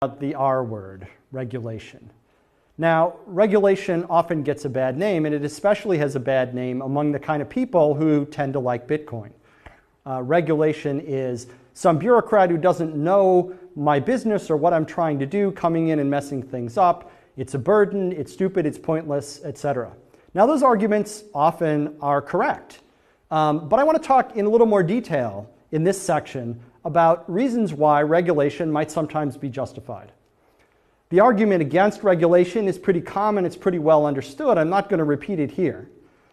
The R word, regulation. Now, regulation often gets a bad name, and it especially has a bad name among the kind of people who tend to like Bitcoin. Regulation is some bureaucrat who doesn't know my business or what I'm trying to do coming in and messing things up. It's a burden, it's stupid, it's pointless, etc. Now, those arguments often are correct, but I want to talk in a little more detail in this section about reasons why regulation might sometimes be justified. The argument against regulation is pretty common, it's pretty well understood. I'm not going to repeat it here.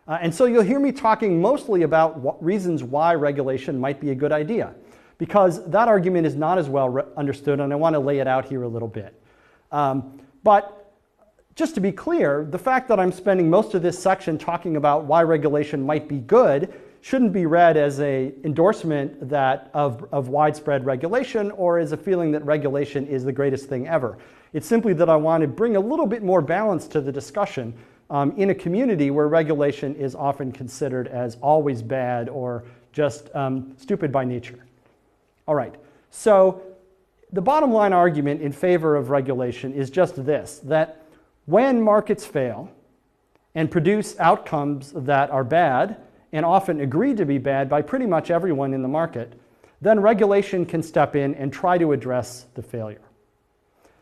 And so you'll hear me talking mostly about reasons why regulation might be a good idea, because that argument is not as well understood, and I want to lay it out here a little bit. But just to be clear, the fact that I'm spending most of this section talking about why regulation might be good shouldn't be read as an endorsement of widespread regulation or as a feeling that regulation is the greatest thing ever. It's simply that I want to bring a little bit more balance to the discussion in a community where regulation is often considered as always bad or just stupid by nature. All right, so the bottom line argument in favor of regulation is just this, that when markets fail and produce outcomes that are bad, and often agreed to be bad by pretty much everyone in the market, then regulation can step in and try to address the failure.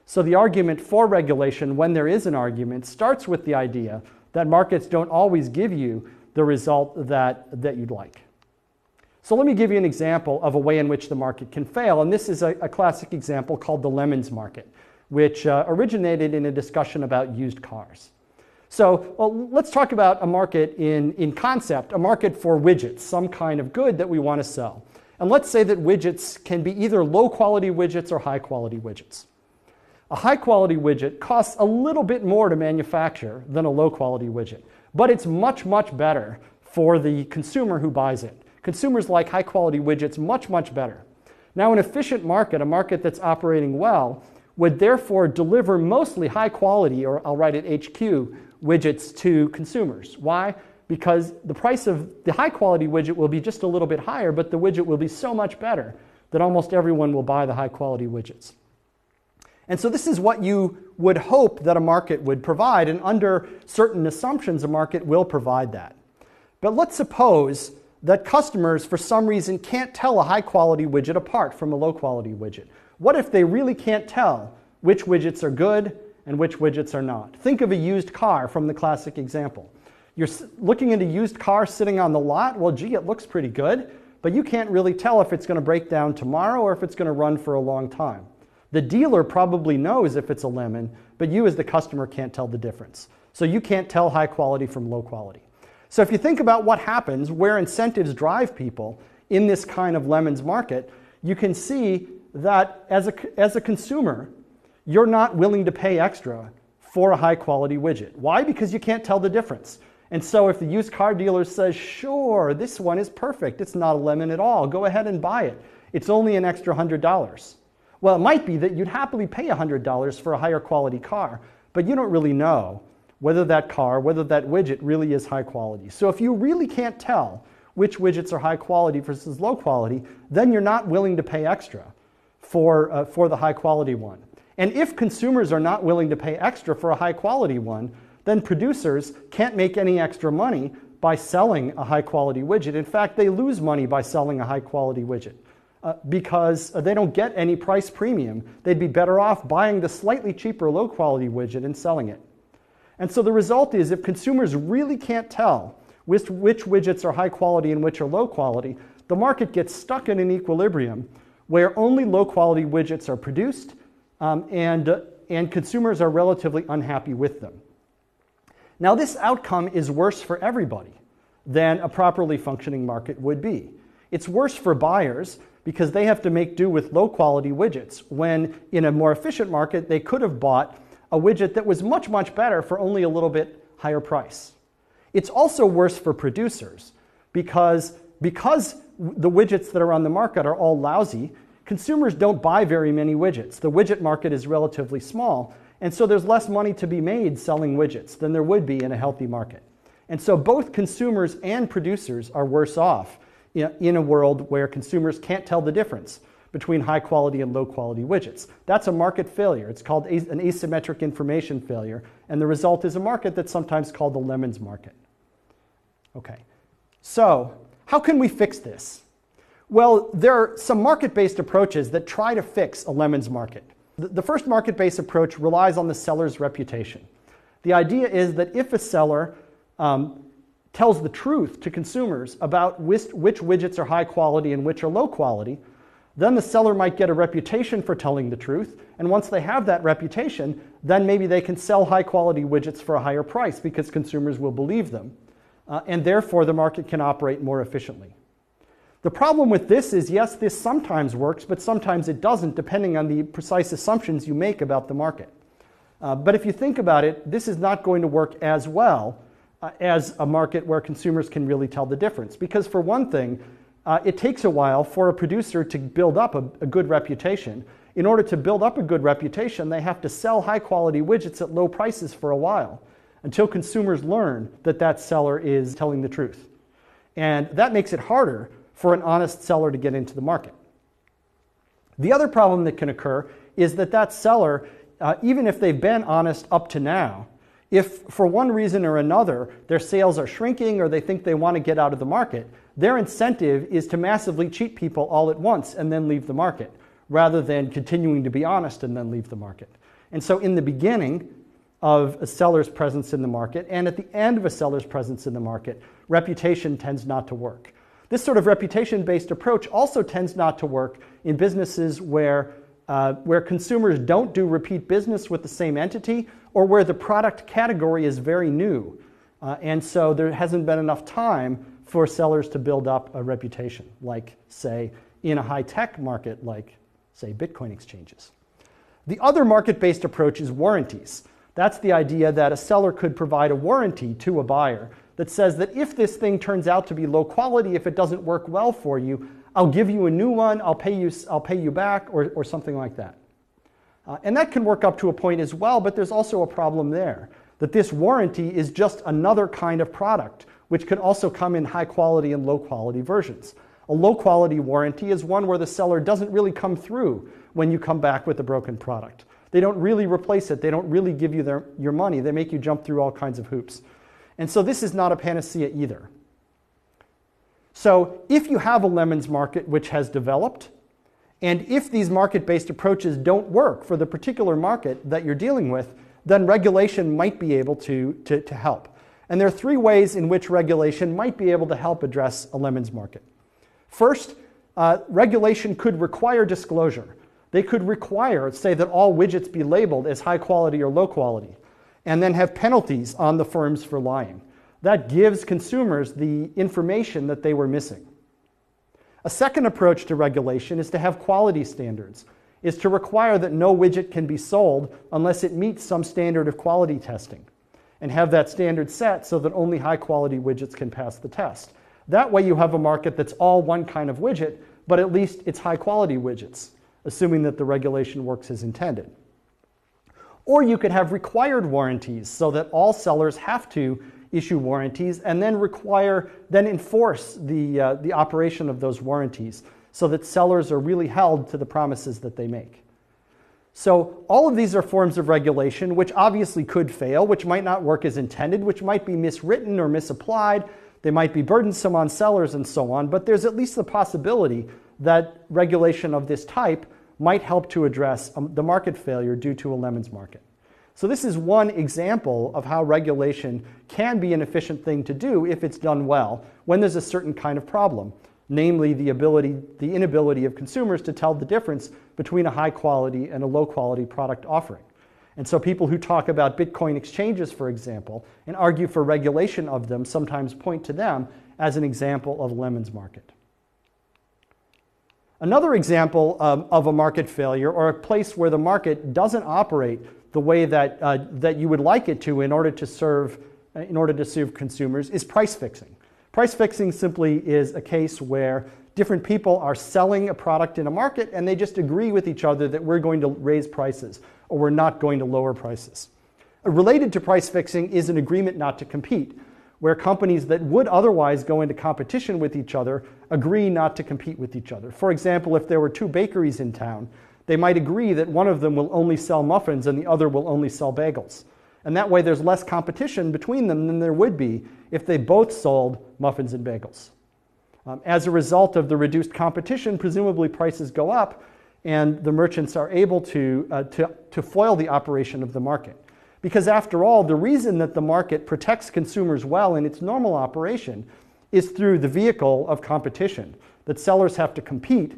So the argument for regulation, when there is an argument, starts with the idea that markets don't always give you the result that you'd like. So let me give you an example of a way in which the market can fail, and this is a classic example called the lemons market, which originated in a discussion about used cars. So let's talk about a market in concept, a market for widgets, some kind of good that we want to sell. And let's say that widgets can be either low-quality widgets or high-quality widgets. A high-quality widget costs a little bit more to manufacture than a low-quality widget, but it's much, much better for the consumer who buys it. Consumers like high-quality widgets much, much better. Now, an efficient market, a market that's operating well, would therefore deliver mostly high-quality, or I'll write it HQ, widgets to consumers. Why? Because the price of the high-quality widget will be just a little bit higher, but the widget will be so much better that almost everyone will buy the high-quality widgets. And so this is what you would hope that a market would provide, and under certain assumptions, a market will provide that. But let's suppose that customers, for some reason, can't tell a high-quality widget apart from a low-quality widget. What if they really can't tell which widgets are good and which widgets are not? Think of a used car from the classic example. You're looking at a used car sitting on the lot. Well, gee, it looks pretty good, but you can't really tell if it's going to break down tomorrow or if it's going to run for a long time. The dealer probably knows if it's a lemon, but you as the customer can't tell the difference. So you can't tell high quality from low quality. So if you think about what happens, where incentives drive people in this kind of lemons market, you can see that as a consumer, you're not willing to pay extra for a high-quality widget. Why? Because you can't tell the difference. And so if the used car dealer says, sure, this one is perfect, it's not a lemon at all, go ahead and buy it. It's only an extra $100. Well, it might be that you'd happily pay $100 for a higher quality car, but you don't really know whether that car, whether that widget really is high quality. So if you really can't tell which widgets are high quality versus low quality, then you're not willing to pay extra for the high quality one. And if consumers are not willing to pay extra for a high quality one, then producers can't make any extra money by selling a high quality widget. In fact, they lose money by selling a high quality widget because they don't get any price premium. They'd be better off buying the slightly cheaper low quality widget and selling it. And so the result is if consumers really can't tell which widgets are high quality and which are low quality, the market gets stuck in an equilibrium where only low-quality widgets are produced and consumers are relatively unhappy with them. Now, this outcome is worse for everybody than a properly functioning market would be. It's worse for buyers because they have to make do with low-quality widgets when in a more efficient market they could have bought a widget that was much, much better for only a little bit higher price. It's also worse for producers because the widgets that are on the market are all lousy, consumers don't buy very many widgets. The widget market is relatively small, and so there's less money to be made selling widgets than there would be in a healthy market. And so both consumers and producers are worse off in a world where consumers can't tell the difference between high quality and low quality widgets. That's a market failure. It's called an asymmetric information failure, and the result is a market that's sometimes called the lemons market. Okay, so how can we fix this? Well, there are some market-based approaches that try to fix a lemons market. The first market-based approach relies on the seller's reputation. The idea is that if a seller tells the truth to consumers about which widgets are high quality and which are low quality, then the seller might get a reputation for telling the truth, and once they have that reputation, then maybe they can sell high quality widgets for a higher price because consumers will believe them, and therefore the market can operate more efficiently. The problem with this is, yes, this sometimes works, but sometimes it doesn't, depending on the precise assumptions you make about the market. But if you think about it, this is not going to work as well as a market where consumers can really tell the difference. Because for one thing, it takes a while for a producer to build up a good reputation. In order to build up a good reputation, they have to sell high quality widgets at low prices for a while until consumers learn that that seller is telling the truth. And that makes it harder for an honest seller to get into the market. The other problem that can occur is that that seller, even if they've been honest up to now, if for one reason or another their sales are shrinking or they think they want to get out of the market, their incentive is to massively cheat people all at once and then leave the market, rather than continuing to be honest and then leave the market. And so in the beginning of a seller's presence in the market and at the end of a seller's presence in the market, reputation tends not to work. This sort of reputation-based approach also tends not to work in businesses where consumers don't do repeat business with the same entity, or where the product category is very new. And so there hasn't been enough time for sellers to build up a reputation, like, say, in a high-tech market like, say, Bitcoin exchanges. The other market-based approach is warranties. That's the idea that a seller could provide a warranty to a buyer that says that if this thing turns out to be low quality, if it doesn't work well for you, I'll give you a new one, I'll pay you back, or something like that. And that can work up to a point as well, but there's also a problem there, that this warranty is just another kind of product, which can also come in high quality and low quality versions. A low quality warranty is one where the seller doesn't really come through when you come back with a broken product. They don't really replace it, they don't really give you your money, they make you jump through all kinds of hoops. And so this is not a panacea either. So if you have a lemons market which has developed, and if these market-based approaches don't work for the particular market that you're dealing with, then regulation might be able to help. And there are three ways in which regulation might be able to help address a lemons market. First, regulation could require disclosure. They could require, say, that all widgets be labeled as high quality or low quality, and then have penalties on the firms for lying. That gives consumers the information that they were missing. A second approach to regulation is to have quality standards, is to require that no widget can be sold unless it meets some standard of quality testing, and have that standard set so that only high quality widgets can pass the test. That way you have a market that's all one kind of widget, but at least it's high quality widgets, assuming that the regulation works as intended. Or you could have required warranties so that all sellers have to issue warranties and then enforce the operation of those warranties so that sellers are really held to the promises that they make. So all of these are forms of regulation which obviously could fail, which might not work as intended, which might be miswritten or misapplied. They might be burdensome on sellers and so on, but there's at least the possibility that regulation of this type might help to address the market failure due to a lemons market. So this is one example of how regulation can be an efficient thing to do if it's done well, when there's a certain kind of problem, namely the inability of consumers to tell the difference between a high quality and a low quality product offering. And so people who talk about Bitcoin exchanges, for example, and argue for regulation of them sometimes point to them as an example of a lemons market. Another example of a market failure, or a place where the market doesn't operate the way that you would like it to in order to serve consumers, is price fixing. Price fixing simply is a case where different people are selling a product in a market and they just agree with each other that we're going to raise prices or we're not going to lower prices. Related to price fixing is an agreement not to compete, where companies that would otherwise go into competition with each other agree not to compete with each other. For example, if there were two bakeries in town, they might agree that one of them will only sell muffins and the other will only sell bagels. And that way there's less competition between them than there would be if they both sold muffins and bagels. As a result of the reduced competition, presumably prices go up and the merchants are able to foil the operation of the market. Because after all, the reason that the market protects consumers well in its normal operation is through the vehicle of competition, that sellers have to compete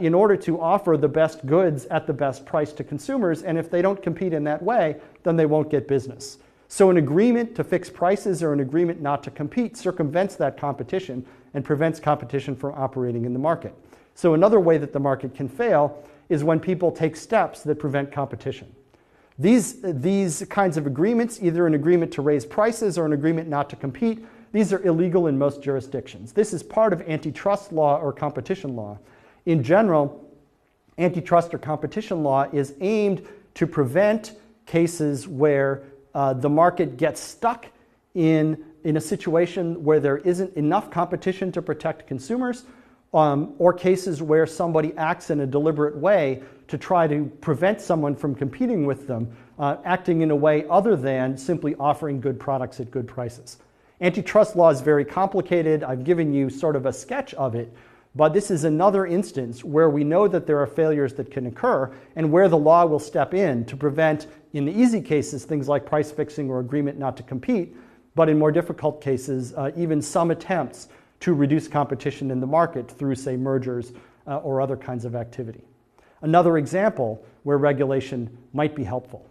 in order to offer the best goods at the best price to consumers, and if they don't compete in that way, then they won't get business. So an agreement to fix prices or an agreement not to compete circumvents that competition and prevents competition from operating in the market. So another way that the market can fail is when people take steps that prevent competition. These kinds of agreements, either an agreement to raise prices or an agreement not to compete, these are illegal in most jurisdictions. This is part of antitrust law or competition law. In general, antitrust or competition law is aimed to prevent cases where the market gets stuck in a situation where there isn't enough competition to protect consumers, or cases where somebody acts in a deliberate way to try to prevent someone from competing with them, acting in a way other than simply offering good products at good prices. Antitrust law is very complicated. I've given you sort of a sketch of it, but this is another instance where we know that there are failures that can occur and where the law will step in to prevent, in the easy cases, things like price fixing or agreement not to compete, but in more difficult cases, even some attempts to reduce competition in the market through, say, mergers or other kinds of activity. Another example where regulation might be helpful.